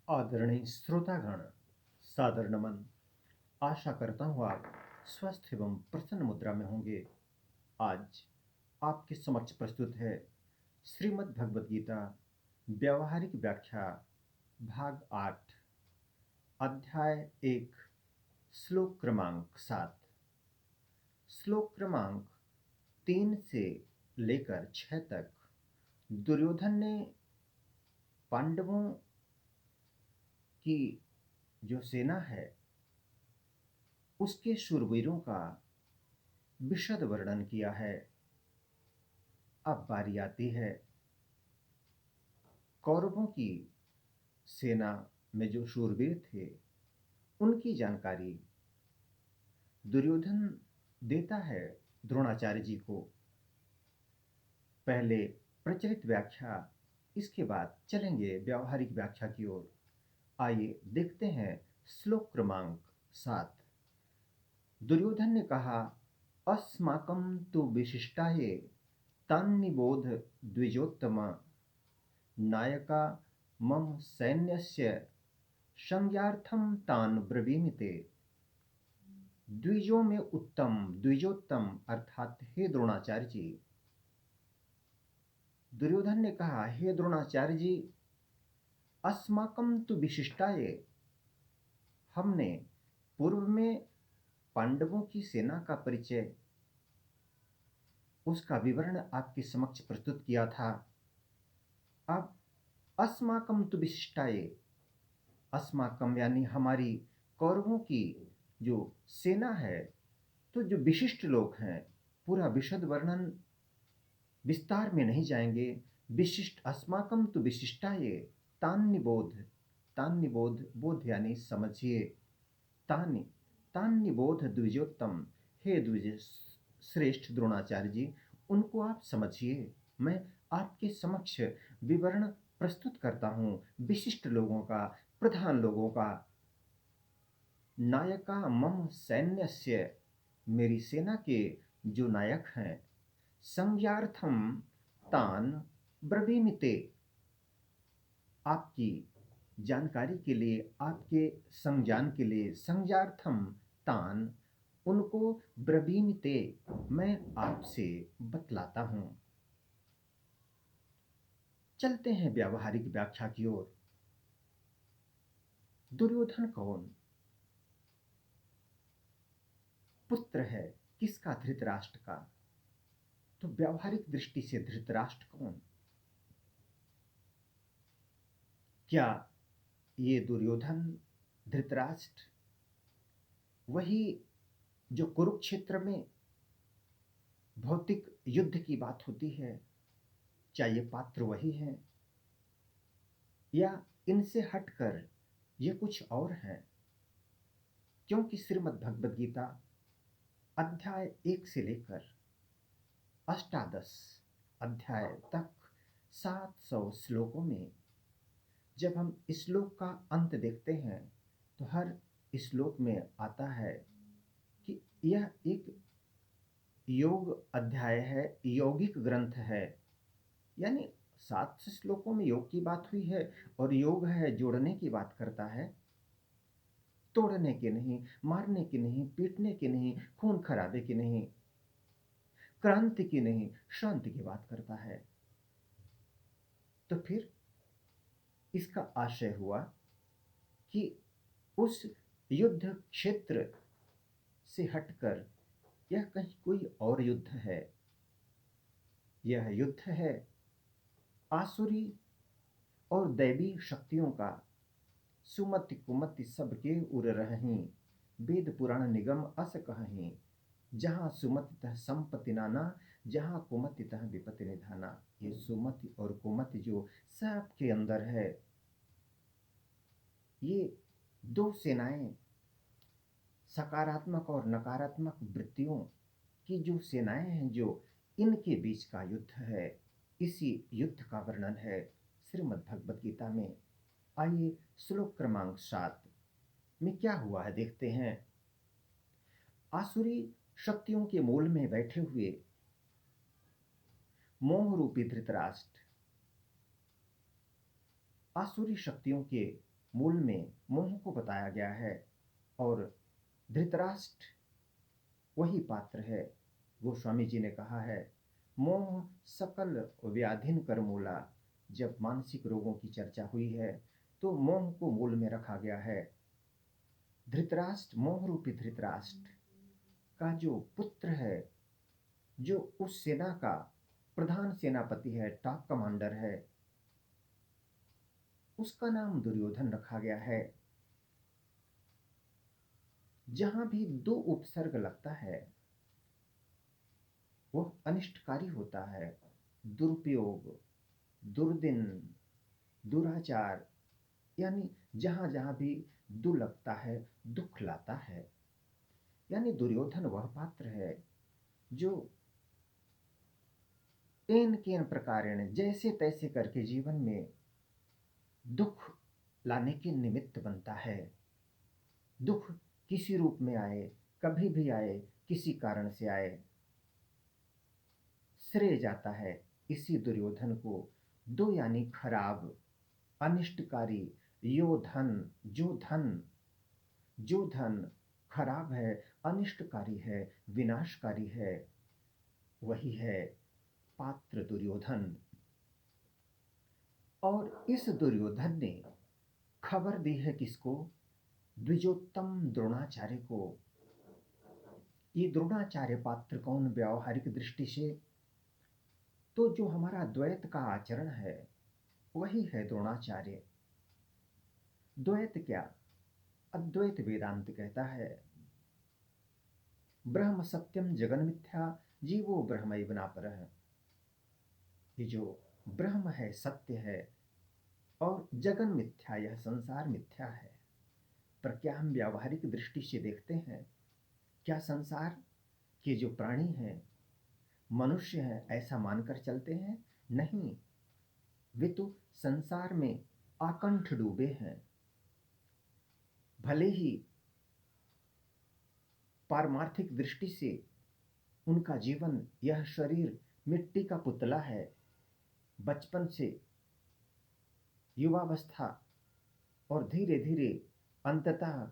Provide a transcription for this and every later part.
आदरणीय श्रोतागण, सादर नमन। आशा करता हूँ आप स्वस्थ एवं प्रसन्न मुद्रा में होंगे। आज आपके समक्ष प्रस्तुत है श्रीमद् भगवद गीता व्यावहारिक व्याख्या भाग 8, अध्याय 1, श्लोक क्रमांक 7। श्लोक क्रमांक 3 से लेकर 6 तक दुर्योधन ने पांडवों की जो सेना है उसके शूरवीरों का विशद वर्णन किया है। अब बारी आती है कौरवों की सेना में जो शूरवीर थे उनकी जानकारी दुर्योधन देता है द्रोणाचार्य जी को। पहले प्रचलित व्याख्या, इसके बाद चलेंगे व्यावहारिक व्याख्या की ओर। आइए देखते हैं श्लोक क्रमांक 7। दुर्योधन ने कहा, अस्माकं तु विशिष्टाये तान्निबोध द्विजोत्तम, नायका मम सैन्यस्य संज्ञार्थं तान् ब्रवीमि ते। द्विजों में उत्तम, द्विजोत्तम अर्थात हे द्रोणाचार्य जी। दुर्योधन ने कहा, हे द्रोणाचार्य जी, अस्माकं तु विशिष्टाये, हमने पूर्व में पांडवों की सेना का परिचय, उसका विवरण आपके समक्ष प्रस्तुत किया था। अब अस्माकं तु विशिष्टाये, अस्माकं यानी हमारी कौरवों की जो सेना है, तो जो विशिष्ट लोग हैं, पूरा विशद वर्णन विस्तार में नहीं जाएंगे। विशिष्ट, अस्माकं तु विशिष्टाये तान्निबोध, तान्निबोध बोध यानी समझिए, तानि तान्निबोध द्विजोत्तम, हे द्विज श्रेष्ठ द्रोणाचार्य जी, उनको आप समझिए। मैं आपके समक्ष विवरण प्रस्तुत करता हूँ विशिष्ट लोगों का, प्रधान लोगों का। नायका मम सैन्यस्य, मेरी सेना के जो नायक हैं, संज्ञार्थम तान ब्रवीमि ते, आपकी जानकारी के लिए, आपके संज्ञान के लिए, संज्ञार्थम तान, उनको ब्रवीमि ते, मैं आपसे बतलाता हूं। चलते हैं व्यावहारिक व्याख्या की ओर। दुर्योधन कौन? पुत्र है किसका? धृतराष्ट्र का। तो व्यावहारिक दृष्टि से धृतराष्ट्र कौन? क्या ये दुर्योधन, धृतराष्ट्र वही जो कुरुक्षेत्र में भौतिक युद्ध की बात होती है, क्या ये पात्र वही हैं, या इनसे हटकर ये कुछ और हैं? क्योंकि श्रीमद् भगवद गीता अध्याय 1 से लेकर अष्टादश अध्याय तक 700 श्लोकों में जब हम श्लोक का अंत देखते हैं तो हर श्लोक में आता है कि यह एक योग अध्याय है, यौगिक ग्रंथ है। यानी 700 श्लोकों में योग की बात हुई है, और योग है जोड़ने की बात करता है, तोड़ने की नहीं, मारने की नहीं, पीटने की नहीं, खून खराबे की नहीं, क्रांति की नहीं, शांति की बात करता है। तो फिर इसका आशय हुआ कि उस युद्ध क्षेत्र से हटकर यह कहीं कोई और युद्ध है। यह युद्ध है आसुरी और दैवी शक्तियों का। सुमति कुमति सबके उर रहहीं, वेद पुराण निगम अस कहहीं, जहाँ सुमति तह संपत्ति नाना, जहाँ कुमति तह विपत्ति निधाना। ये सुमति और कुमति जो सबके अंदर है, ये दो सेनाएं, सकारात्मक और नकारात्मक वृत्तियों की जो सेनाएं हैं, जो इनके बीच का युद्ध है, इसी युद्ध का वर्णन है श्रीमद् भगवद गीता में। आइए श्लोक क्रमांक 7 में क्या हुआ है देखते हैं। आसुरी शक्तियों के मूल में बैठे हुए मोह रूपी धृतराष्ट्र आसुरी शक्तियों के मूल में मोह को बताया गया है और धृतराष्ट्र वही पात्र है। गोस्वामी जी ने कहा है, मोह सकल व्याधिन कर मूला। जब मानसिक रोगों की चर्चा हुई है तो मोह को मूल में रखा गया है। धृतराष्ट्र, मोह रूपी धृतराष्ट्र का जो पुत्र है, जो उस सेना का प्रधान सेनापति है, टॉप कमांडर है, उसका नाम दुर्योधन रखा गया है। जहां भी दो उपसर्ग लगता है वह अनिष्टकारी होता है। दुरुपयोग, दुर्दिन, दुराचार, यानी जहां जहां भी दु लगता है दुख लाता है। यानी दुर्योधन वह पात्र है जो एन केन प्रकारेण जैसे तैसे करके जीवन में दुख लाने के निमित्त बनता है। दुख किसी रूप में आए, कभी भी आए, किसी कारण से आए, श्रेय जाता है इसी दुर्योधन को। दो यानी खराब, अनिष्टकारी, यो धन, जो धन खराब है, अनिष्टकारी है, विनाशकारी है, वही है पात्र दुर्योधन। और इस दुर्योधन ने खबर दी है किसको? द्विजोत्तम द्रोणाचार्य को। ये द्रोणाचार्य पात्र कौन व्यावहारिक दृष्टि से? तो जो हमारा द्वैत का आचरण है वही है द्रोणाचार्य। द्वैत क्या? अद्वैत वेदांत कहता है, ब्रह्म सत्यम जगन मिथ्या, जीवो ब्रह्मैव नापरः। ये जो ब्रह्म है, सत्य है, और जगन मिथ्या, यह संसार मिथ्या है। पर क्या हम व्यावहारिक दृष्टि से देखते हैं? क्या संसार के जो प्राणी हैं, मनुष्य हैं, ऐसा मानकर चलते हैं? नहीं, वे तो संसार में आकंठ डूबे हैं। भले ही पारमार्थिक दृष्टि से उनका जीवन, यह शरीर मिट्टी का पुतला है, बचपन से युवावस्था और धीरे धीरे अंततः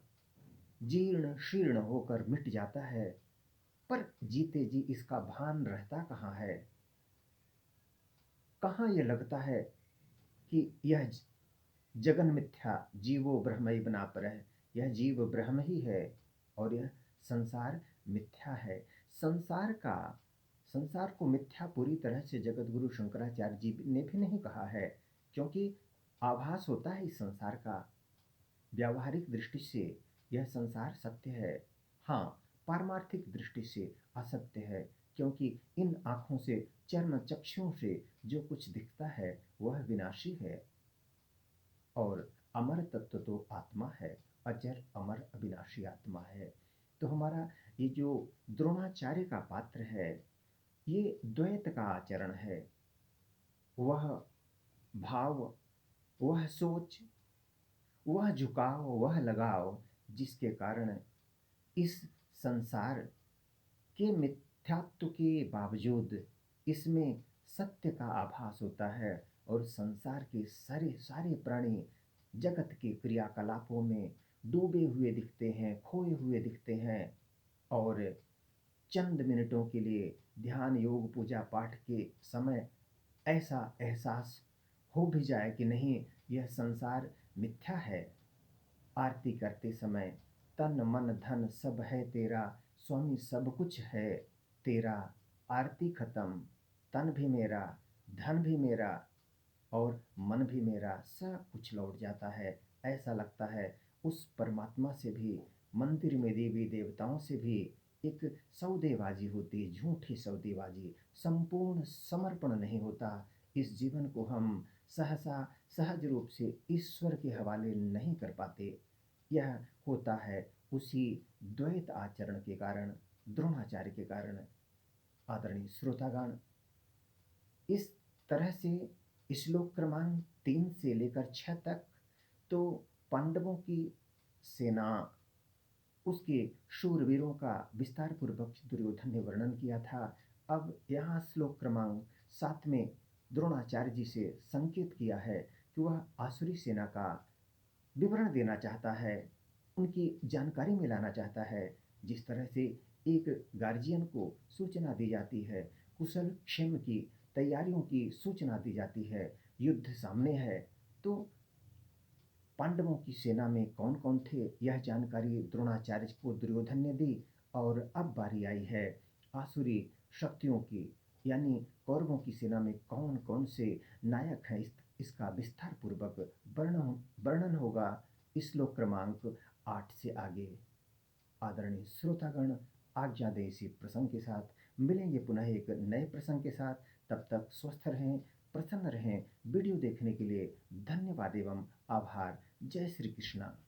जीर्ण शीर्ण होकर मिट जाता है। पर जीते जी इसका भान रहता कहाँ है? कहाँ यह लगता है कि यह जगन मिथ्या, जीवो ब्रह्मैव नापरः, यह जीव ब्रह्म ही है और यह संसार मिथ्या है। संसार को मिथ्या पूरी तरह से जगत गुरु शंकराचार्य जी ने भी नहीं कहा है, क्योंकि आभास होता है इस संसार का। व्यावहारिक दृष्टि से यह संसार सत्य है, हाँ, पारमार्थिक दृष्टि से असत्य है, क्योंकि इन आँखों से, चर्म चक्षुओं से जो कुछ दिखता है वह विनाशी है। और अमर तत्व तो आत्मा है, अजर अमर अविनाशी आत्मा है। तो हमारा ये जो द्रोणाचार्य का पात्र है, ये द्वैत का आचरण है। वह भाव, वह सोच, वह झुकाव, वह लगाव, जिसके कारण इस संसार के मिथ्यात्व के बावजूद इसमें सत्य का आभास होता है और संसार के सारे सारे प्राणी जगत के क्रियाकलापों में डूबे हुए दिखते हैं, खोए हुए दिखते हैं। और चंद मिनटों के लिए ध्यान, योग, पूजा पाठ के समय ऐसा एहसास हो भी जाए कि नहीं, यह संसार मिथ्या है। आरती करते समय तन मन धन सब है तेरा, स्वामी सब कुछ है तेरा। आरती खत्म, तन भी मेरा, धन भी मेरा और मन भी मेरा, सब कुछ लौट जाता है। ऐसा लगता है उस परमात्मा से भी, मंदिर में देवी देवताओं से भी एक सौदेबाजी होती, झूठी सौदेबाजी, संपूर्ण समर्पण नहीं होता। इस जीवन को हम सहसा सहज रूप से ईश्वर के हवाले नहीं कर पाते। यह होता है उसी द्वैत आचरण के कारण, द्रोणाचार्य के कारण। आदरणीय श्रोतागण, इस तरह से श्लोक क्रमांक 3 से लेकर 6 तक तो पांडवों की सेना, उसके शूरवीरों का विस्तार पूर्वक दुर्योधन ने वर्णन किया था। अब यहाँ श्लोक क्रमांक 7 में द्रोणाचार्य जी से संकेत किया है कि वह आसुरी सेना का विवरण देना चाहता है, उनकी जानकारी में लाना चाहता है। जिस तरह से एक गार्जियन को सूचना दी जाती है, कुशल क्षेम की तैयारियों की सूचना दी जाती है, युद्ध सामने है, तो पांडवों की सेना में कौन-कौन थे, यह जानकारी द्रोणाचार्य को दुर्योधन ने दी। और अब बारी आई है आसुरी शक्तियों की, यानी कौरवों की सेना में कौन-कौन से नायक हैं, इसका विस्तार पूर्वक वर्णन वर्णन होगा इस श्लोक क्रमांक 8 से आगे। आदरणीय श्रोतागण, आज्ञा दें इसी प्रसंग के साथ। मिलेंगे पुनः एक नए प्रसंग के साथ। तब तक स्वस्थ रहें, प्रसन्न रहें। वीडियो देखने के लिए धन्यवाद एवं आभार। जय श्री कृष्णा।